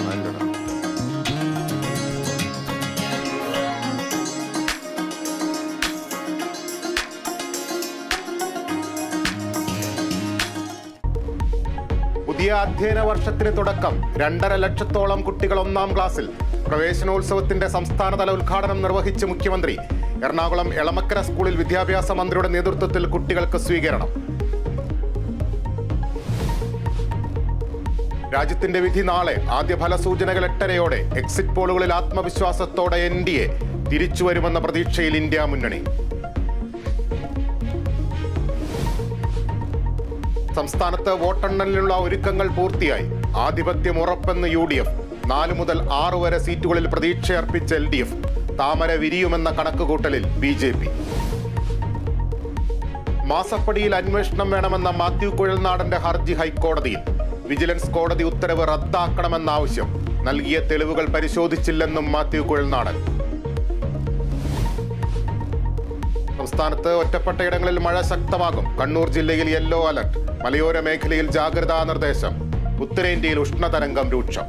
കാണാനില്ലടാ. പുതിയ അധ്യയന വർഷത്തിന് തുടക്കം. 2.5 ലക്ഷത്തോളം കുട്ടികൾ 1-ാം ക്ലാസ്സിൽ. പ്രവേശനോത്സവത്തിന്റെ സംസ്ഥാനതല ഉദ്ഘാടനം നിർവഹിച്ച് മുഖ്യമന്ത്രി. എറണാകുളം എളമക്കര സ്കൂളിൽ വിദ്യാഭ്യാസ മന്ത്രിയുടെ നേതൃത്വത്തിൽ കുട്ടികൾക്ക് സ്വീകരണം. രാജ്യത്തിന്റെ വിധി നാളെ. ആദ്യ ഫലസൂചനകൾ 8:30-യോടെ. എക്സിറ്റ് പോളുകളിൽ ആത്മവിശ്വാസത്തോടെ NDA തിരിച്ചുവരുമെന്ന പ്രതീക്ഷയിൽ ഇന്ത്യ മുന്നണി. സംസ്ഥാനത്ത് വോട്ടെണ്ണലിനുള്ള ഒരുക്കങ്ങൾ പൂർത്തിയായി. ആധിപത്യം ഉറപ്പെന്ന് UDF. 4 മുതൽ 6 വരെ സീറ്റുകളിൽ പ്രതീക്ഷയർപ്പിച്ച LDF. താമര വിരിയുമെന്ന കണക്കുകൂട്ടലിൽ BJP. മാസപ്പടിയിൽ അന്വേഷണം വേണമെന്ന മാത്യു കുഴൽനാടന്റെ ഹർജി ഹൈക്കോടതിയിൽ. വിജിലൻസ് കോടതി ഉത്തരവ് റദ്ദാക്കണമെന്ന ആവശ്യം. നൽകിയ തെളിവുകൾ പരിശോധിച്ചില്ലെന്നും മാത്യു കുഴൽനാടൻ. സംസ്ഥാനത്ത് ഒറ്റപ്പെട്ടയിടങ്ങളിൽ മഴ ശക്തമാകും. കണ്ണൂർ ജില്ലയിൽ യെല്ലോ അലർട്ട്. മലയോര മേഖലയിൽ ജാഗ്രതാ നിർദ്ദേശം. ഉത്തരേന്ത്യയിൽ ഉഷ്ണതരംഗം രൂക്ഷം.